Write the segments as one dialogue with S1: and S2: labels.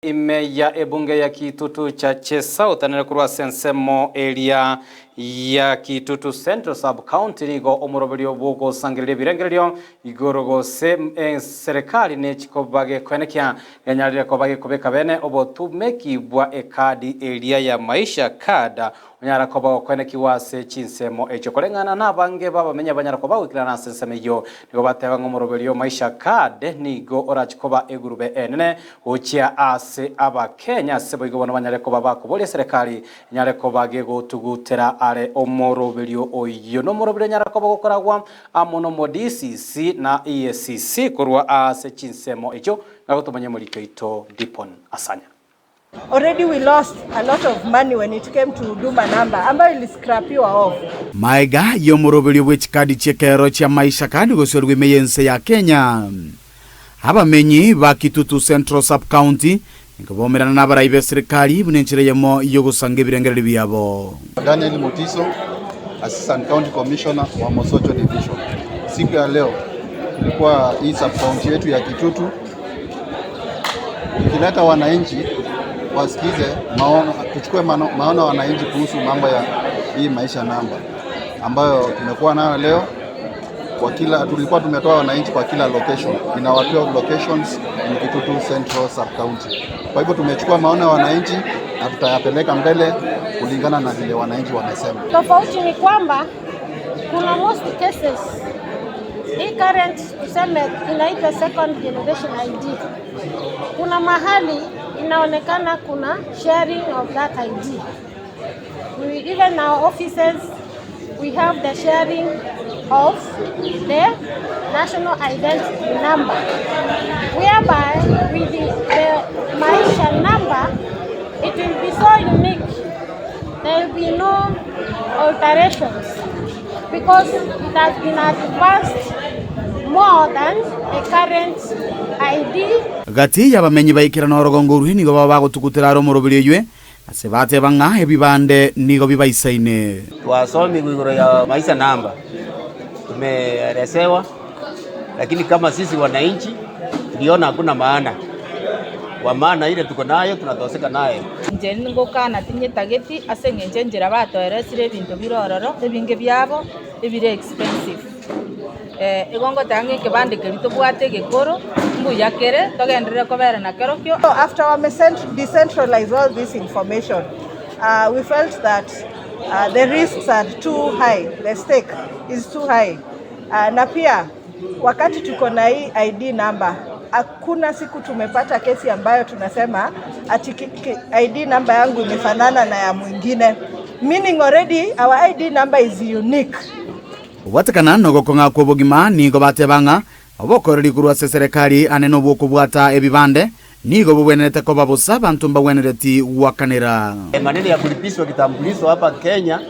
S1: Ime ya ebunge ya Kitutu cha South anelekurwa sensemo area ya Kitutu Central Sub-County nigo omurobelio bwoko sangirire birengerero igorogo serikali ne chikobage kwenekya yanyarire kobage kubeka bene obotumeki bwa ekadi area ya maisha kada onyara koba kweneki wase chinsemo echo kolengana nabange baba menya banyara koba wikirana sensemo yo nigo bateba ngomurobelio maisha kade nigo orachikoba egurube enene ochia ase aba Kenya sebo igobona banyare koba bakobole serikali nyare kobage gotugutera ale omorobelio oyo no morobelio nyara koba gokoragwa amono modCC na EACC kurwa ase chinsemo echo ngagotumanye muri keito Dipon Asanya.
S2: Already we lost a lot of money when it came to Huduma number ambayo iliscrapiwa off.
S3: Maiga yomorobelio wechikadi chekero cha maisha kandi gosorwe meyense ya Kenya. Abamenyi ba Kitutu Central Sub-County ngobomerana n'abaraibe serikali bunenchereyemo yo gusanga ibirengerero byabo.
S4: Daniel Mutiso, Assistant County Commissioner wa Mosocho Division. Siku ya leo ilikuwa hii sub-county yetu ya Kitutu ikileta wananchi wasikize maono, tuchukue maono wananchi kuhusu mambo ya hii maisha namba ambayo tumekuwa nayo leo. Kwa kila tulikuwa tumetoa wananchi kwa kila location, ina 12 locations in Kitutu Central Sub-County. Kwa hivyo tumechukua maono ya wananchi na tutayapeleka mbele kulingana na vile wananchi wamesema.
S5: Tofauti ni kwamba kuna most cases hii current tuseme inaitwa second generation ID. Kuna mahali inaonekana kuna sharing of that ID. Even our offices we have the sharing of the national identity number, whereby with the maisha number it will be so unique. There will be no alterations because it has been advanced more than a current ID.
S3: Gati yabamenyi baikirana orogongoruhi nigo baba gutugutira ro morobelio ywe asebate banga ebibande nigo bibaisaine
S6: twasomi gwigoro ya maisha namba tumeresewa, lakini kama sisi wananchi tuliona hakuna maana, kwa maana ile tuko nayo tunatoseka nayo.
S7: Nje ngoka natinye tageti asengenje njira batoeresire bintu birororo ebinge byabo ebire expensive egongo tange kebande kelito bwate gekoro mbuyakere togendere kobera na kerokyo.
S2: After we decentralize all this information, we felt that the risks are too high, the stake is too high. Na pia wakati tuko na hii ID number, hakuna siku tumepata kesi ambayo tunasema ati ID number yangu imefanana na ya mwingine, meaning already our ID number is unique.
S3: Watakana nogo konga kwobogima nigo batebanga obokoreri kurwa serikali aneno bwoko bwata ebibande nigo bubwenete ko babusa bantu mbwenereti wakanira
S6: maneno ya kulipiswa kitambulisho hapa Kenya,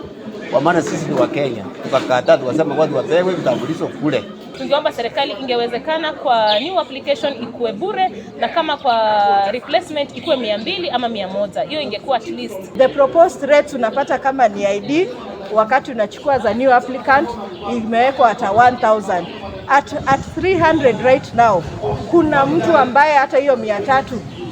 S6: kwa maana sisi ni wa Kenya, tukakataa tukasema watu wapewe kitambulisho kule.
S8: Tungeomba serikali ingewezekana kwa new application ikuwe bure, na kama kwa replacement ikuwe 200 ama 100. Hiyo ingekuwa at least.
S2: The proposed rates unapata kama ni ID wakati unachukua za new applicant imewekwa at 1000 at 300 right now. Kuna mtu ambaye hata hiyo 300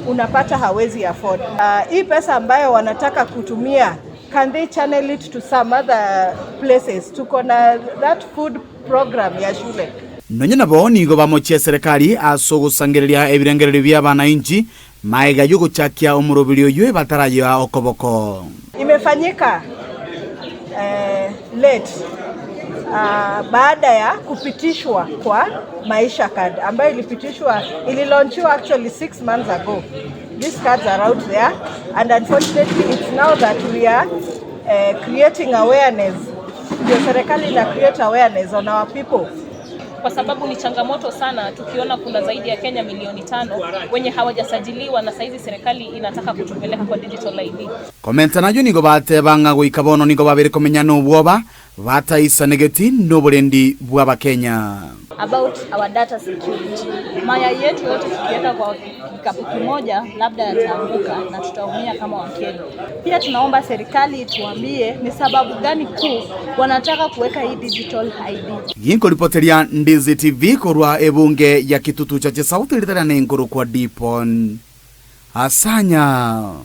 S2: unapata hawezi afford. Hii pesa ambayo wanataka kutumia, can they channel it to some other places? Tuko na that food program ya shule.
S3: Nonye nabo nigo bamochie serikali asogusangireria ebirengerero by'abana inchi maiga yugo chakia omurobelio ywe batarayo okoboko.
S2: Imefanyika late baada ya kupitishwa kwa maisha card ambayo ililaunchiwa actually 6 months ago. These cards are out there and unfortunately it's now that we are creating awareness. The serikali ina create awareness on our people.
S8: Kwa sababu ni changamoto sana tukiona kuna zaidi ya Kenya milioni 5 wenye hawajasajiliwa, na saizi serikali inataka kutupeleka kwa digital ID.
S3: Komenta nayo nigo batebanga goikabono nigo babere komenya n'ubwoba bataisa negeti n'oburendi bw'aba Kenya.
S9: About our data security. Maya yetu yote tukiweka kwa kikapu kimoja labda yataanguka na tutaumia kama Wakenya. Pia tunaomba serikali tuambie ni sababu gani kuu wanataka kuweka hii digital ID.
S3: Yinko ripoteria Ndizi TV korwa ebunge ya Kitutu cha South litara na inkuru kwa Dipon Asanya.